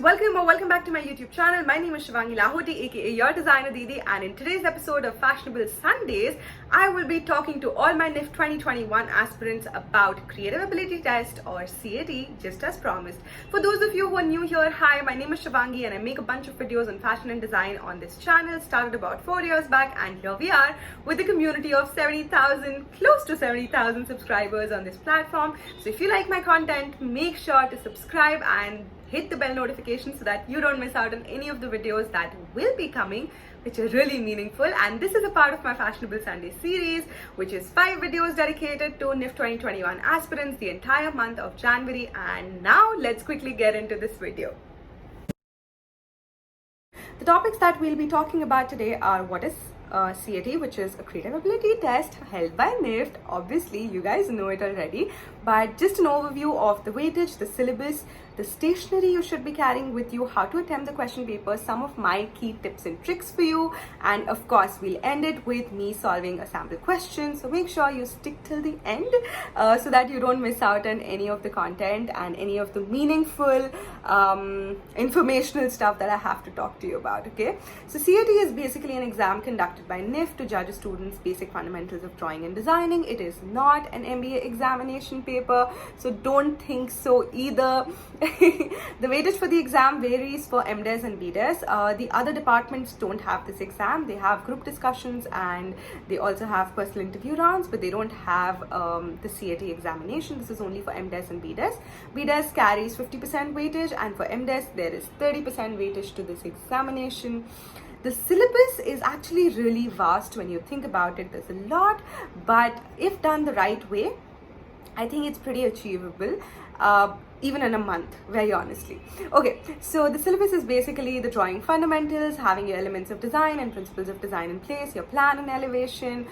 welcome back to my YouTube channel. My name is Shivangi Lahoty, aka your designer Didi, and in today's episode of Fashionable Sundays, I will be talking to all my NIFT 2021 aspirants about Creative Ability Test or CAT, just as promised. For those of you who are new here, hi, my name is Shivangi and I make a bunch of videos on fashion and design on this channel. Started about 4 years back, and here we are with a community of 70,000, close to 70,000 subscribers on this platform. So if you like my content, make sure to subscribe and hit the bell notification so that you don't miss out on any of the videos that will be coming, which are really meaningful. And this is a part of my Fashionable Sunday series, which is 5 videos dedicated to NIFT 2021 aspirants the entire month of January. And now let's quickly get into this video. The topics that we'll be talking about today are what is CAT, which is a creative ability test held by NIFT. Obviously, you guys know it already, but just an overview of the weightage, the syllabus, the stationery you should be carrying with you, how to attempt the question paper, some of my key tips and tricks for you, and of course, we'll end it with me solving a sample question. So make sure you stick till the end so that you don't miss out on any of the content and any of the meaningful informational stuff that I have to talk to you about, okay? So CAT is basically an exam conducted by NIFT to judge a student's basic fundamentals of drawing and designing. It is not an MBA examination paper, so don't think so either. The weightage for the exam varies for MDes and BDes. The other departments don't have this exam. They have group discussions and they also have personal interview rounds, but they don't have the CAT examination. This is only for MDes and BDes. BDes carries 50% weightage, and for MDes there is 30% weightage to this examination. The syllabus is actually really vast when you think about it. There's a lot, but if done the right way, I think it's pretty achievable, even in a month, very honestly. Okay, so the syllabus is basically the drawing fundamentals, having your elements of design and principles of design in place, your plan and elevation,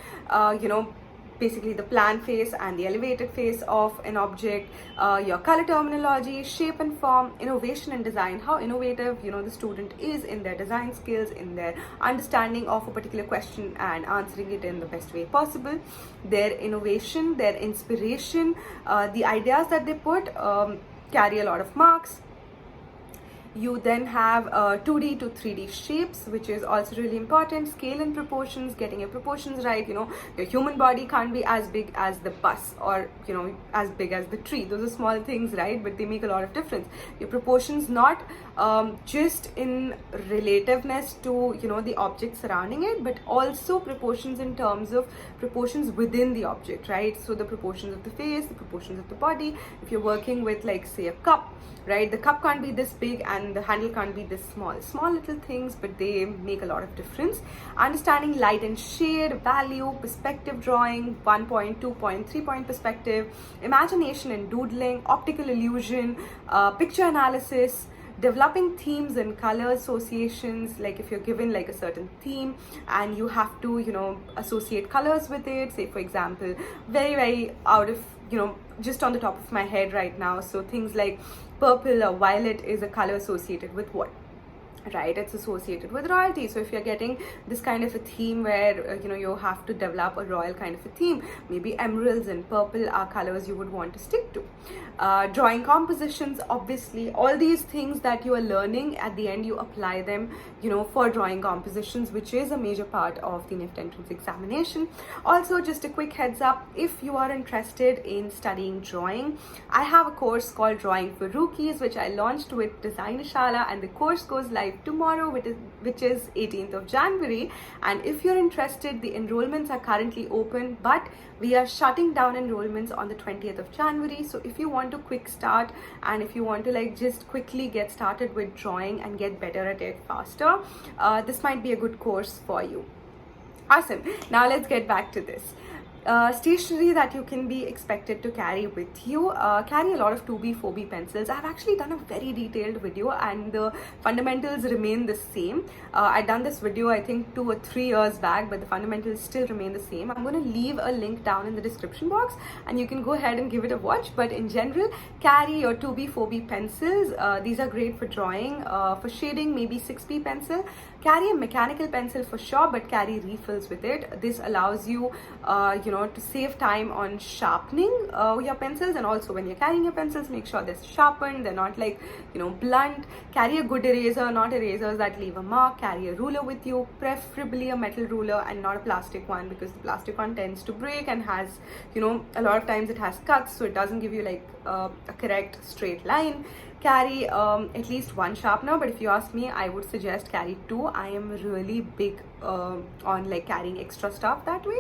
basically the plan phase and the elevated phase of an object, your color terminology, shape and form, innovation and design, how innovative the student is in their design skills, in their understanding of a particular question and answering it in the best way possible, their innovation, their inspiration, the ideas that they put carry a lot of marks. You then have 2D to 3D shapes, which is also really important. Scale and proportions, getting your proportions right. Your human body can't be as big as the bus or, as big as the tree. Those are small things, right? But they make a lot of difference. Your proportions not just in relativeness to, the object surrounding it, but also proportions in terms of proportions within the object, right? So the proportions of the face, the proportions of the body. If you're working with, like, say, a cup, right? The cup can't be this big and the handle can't be this small. Small little things, but they make a lot of difference. Understanding light and shade, value, perspective drawing, 1 point, 2 point, 3 point perspective, imagination and doodling, optical illusion, picture analysis, developing themes and color associations. Like if you're given like a certain theme and you have to associate colors with it, say for example, very out of just on the top of my head right now, so things like purple or violet is a color associated with what? Right, it's associated with royalty. So if you're getting this kind of a theme where you have to develop a royal kind of a theme, maybe emeralds and purple are colors you would want to stick to. Drawing compositions, obviously all these things that you are learning, at the end you apply them for drawing compositions, which is a major part of the NIFT entrance examination. Also, just a quick heads up, if you are interested in studying drawing, I have a course called Drawing for Rookies, which I launched with Design Shala, and the course goes live tomorrow, which is 18th of January. And if you're interested, the enrollments are currently open, but we are shutting down enrollments on the 20th of January. So if you want to quick start and if you want to just quickly get started with drawing and get better at it faster, this might be a good course for you. Awesome. Now let's get back to this. Stationery that you can be expected to carry with you. Carry a lot of 2B, 4B pencils. I've actually done a very detailed video and the fundamentals remain the same. I've done this video I think 2 or 3 years back, but the fundamentals still remain the same. I'm going to leave a link down in the description box and you can go ahead and give it a watch. But in general, carry your 2B, 4B pencils. These are great for drawing. For shading, maybe 6B pencil. Carry a mechanical pencil for sure, but carry refills with it. This allows you, to save time on sharpening your pencils, and also when you're carrying your pencils, make sure they're sharpened, they're not like, blunt. Carry a good eraser, not erasers that leave a mark. Carry a ruler with you, preferably a metal ruler and not a plastic one, because the plastic one tends to break and has, a lot of times it has cuts, so it doesn't give you like a correct straight line. Carry at least one sharpener, but if you ask me, I would suggest carry two. I am really big on like carrying extra stuff that way.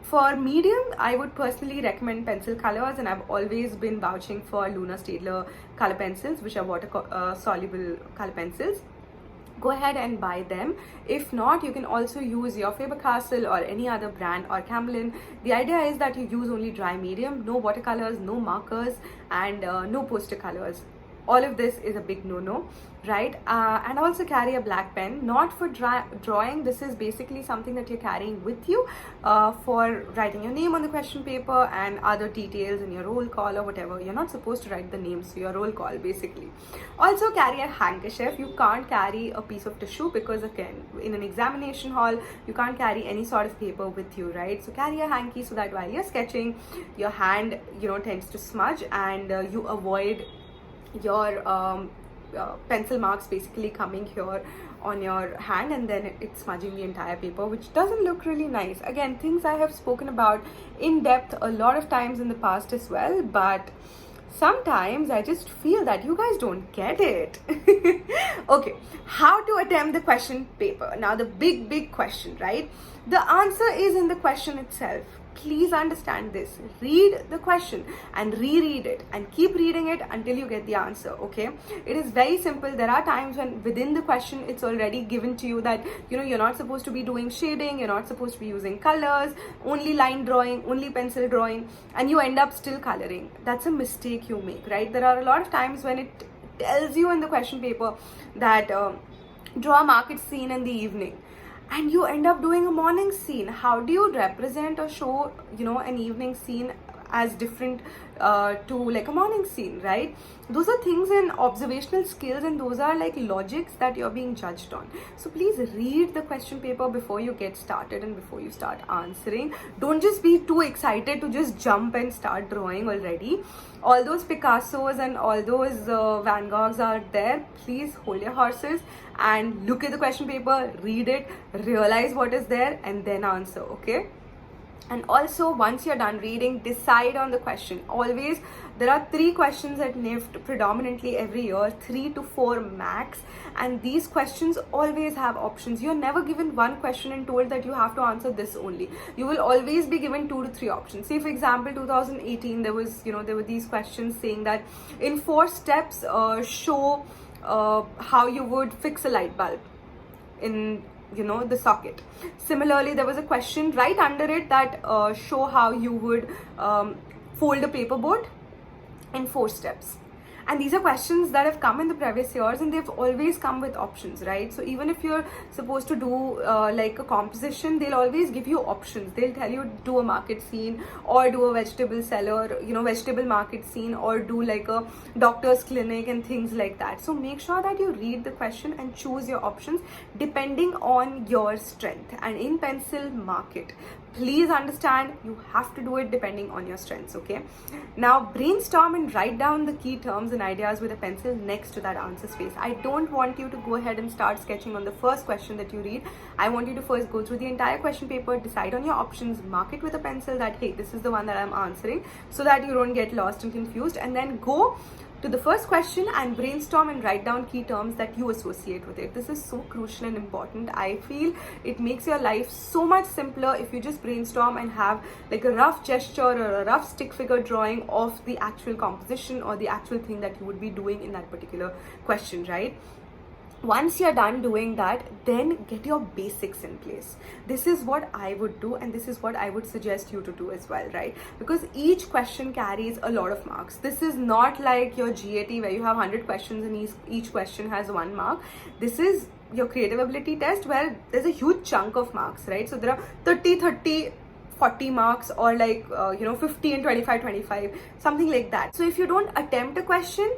For medium, I would personally recommend pencil colors, and I've always been vouching for Luna Staedtler color pencils, which are water soluble color pencils. Go ahead and buy them. If not, you can also use your Faber-Castell or any other brand or Camlin. The idea is that you use only dry medium, no watercolors, no markers, and no poster colors. All of this is a big no-no, right? And also carry a black pen, not for drawing. This is basically something that you're carrying with you for writing your name on the question paper and other details in your roll call or whatever. You're not supposed to write the names, so your roll call basically. Also carry a handkerchief. You can't carry a piece of tissue because again, in an examination hall, you can't carry any sort of paper with you, right? So carry a hanky so that while you're sketching, your hand, tends to smudge, and you avoid your pencil marks basically coming here on your hand, and then it's smudging the entire paper, which doesn't look really nice. Again, things I have spoken about in depth a lot of times in the past as well, but sometimes I just feel that you guys don't get it. Okay, how to attempt the question paper. Now the big question, right? The answer is in the question itself. Please understand this. Read the question and reread it and keep reading it until you get the answer, okay? It is very simple. There are times when within the question it's already given to you that you're not supposed to be doing shading, you're not supposed to be using colors, only line drawing, only pencil drawing, and you end up still coloring. That's a mistake you make, right? There are a lot of times when it tells you in the question paper that draw a market scene in the evening, and you end up doing a morning scene. How do you represent or show an evening scene as different to like a morning scene, right? Those are things in observational skills, and those are like logics that you're being judged on. So please read the question paper before you get started and before you start answering. Don't just be too excited to just jump and start drawing already. All those Picassos and all those Van Goghs are there. Please hold your horses and look at the question paper, read it, realize what is there, and then answer, okay? And also, once you're done reading, decide on the question. Always, there are 3 questions at NIFT predominantly every year, 3 to 4 max, and these questions always have options. You're never given one question and told that you have to answer this only. You will always be given 2 to 3 options. Say for example, 2018, there were these questions saying that in 4 steps, show how you would fix a light bulb in the socket. Similarly, there was a question right under it that show how you would fold a paperboard in 4 steps. And these are questions that have come in the previous years, and they've always come with options, right? So even if you're supposed to do like a composition, they'll always give you options. They'll tell you do a market scene, or do a vegetable seller, vegetable market scene, or do like a doctor's clinic and things like that. So make sure that you read the question and choose your options depending on your strength. And in pencil market, please understand you have to do it depending on your strengths, okay? Now brainstorm and write down the key terms and ideas with a pencil next to that answer space. I don't want you to go ahead and start sketching on the first question that you read. I want you to first go through the entire question paper, decide on your options, mark it with a pencil that, hey, this is the one that I'm answering, so that you don't get lost and confused, and then go to the first question and brainstorm and write down key terms that you associate with it. This is so crucial and important. I feel it makes your life so much simpler if you just brainstorm and have like a rough gesture or a rough stick figure drawing of the actual composition or the actual thing that you would be doing in that particular question, right? Once you're done doing that, then get your basics in place. This is what I would do, and this is what I would suggest you to do as well, right? Because each question carries a lot of marks. This is not like your GAT where you have 100 questions and each question has 1 mark. This is your creative ability test where there's a huge chunk of marks, right? So there are 30, 40 marks, or like 50 and 25, something like that. So if you don't attempt a question,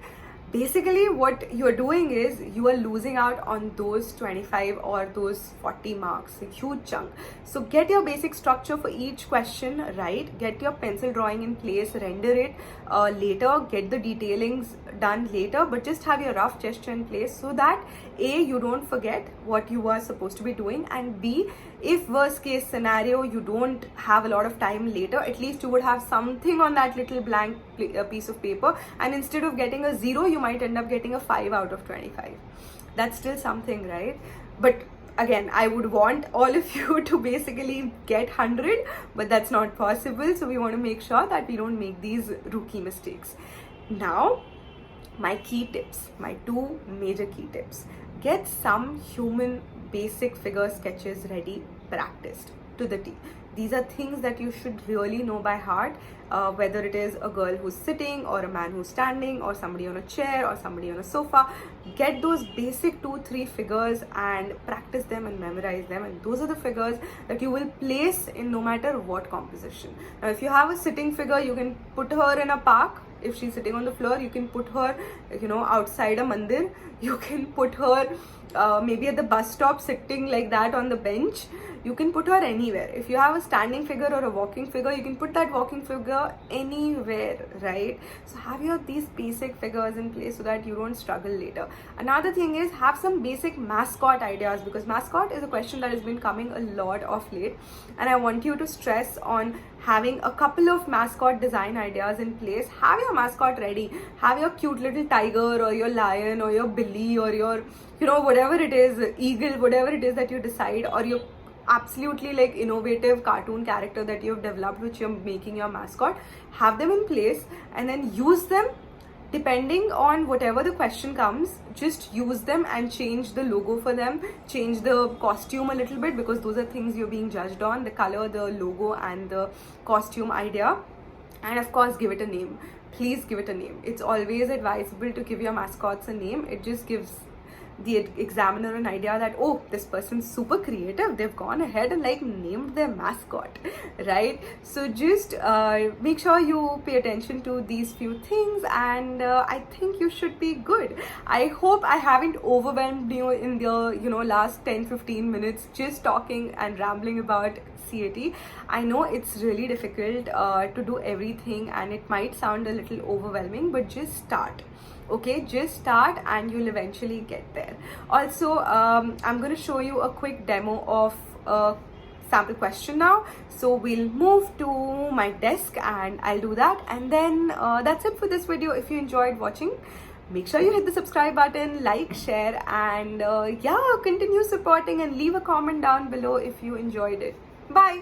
basically what you're doing is you are losing out on those 25 or those 40 marks, a huge chunk. So get your basic structure for each question right, get your pencil drawing in place, render it later, get the detailings done later, but just have your rough gesture in place so that A, you don't forget what you are supposed to be doing, and B, if worst case scenario you don't have a lot of time later, at least you would have something on that little blank piece of paper, and instead of getting a 0 you might end up getting a 5 out of 25. That's still something, right? But again, I would want all of you to basically get 100, but that's not possible, so we want to make sure that we don't make these rookie mistakes. Now, my key tips, my 2 major key tips. Get some human basic figure sketches ready, practiced to the T. These are things that you should really know by heart, whether it is a girl who's sitting or a man who's standing or somebody on a chair or somebody on a sofa. Get those basic 2-3 figures and practice them and memorize them, and those are the figures that you will place in no matter what composition. Now if you have a sitting figure, you can put her in a park. If she's sitting on the floor, you can put her, outside a mandir. You can put her maybe at the bus stop sitting like that on the bench. You can put her anywhere. If you have a standing figure or a walking figure, you can put that walking figure anywhere, right? So have these basic figures in place so that you don't struggle later. Another thing is have some basic mascot ideas, because mascot is a question that has been coming a lot of late, and I want you to stress on having a couple of mascot design ideas in place. Have your mascot ready. Have your cute little tiger or your lion or your billy or your, whatever it is, eagle, whatever it is that you decide, or your absolutely like innovative cartoon character that you've developed, which you're making your mascot. Have them in place and then use them depending on whatever the question comes. Just use them and change the logo for them, change the costume a little bit, because those are things you're being judged on: the color, the logo, and the costume idea. And of course, give it a name. Please give it a name. It's always advisable to give your mascots a name. It just gives the examiner an idea that, oh, this person's super creative, they've gone ahead and like named their mascot, right? So just make sure you pay attention to these few things, and I think you should be good. I hope I haven't overwhelmed you in the last 10-15 minutes just talking and rambling about CAT. I know it's really difficult to do everything, and it might sound a little overwhelming, but just start. Okay, just start and you'll eventually get there. Also, I'm going to show you a quick demo of a sample question now. So we'll move to my desk and I'll do that, and then that's it for this video. If you enjoyed watching, make sure you hit the subscribe button, like, share, and continue supporting, and leave a comment down below if you enjoyed it. Bye.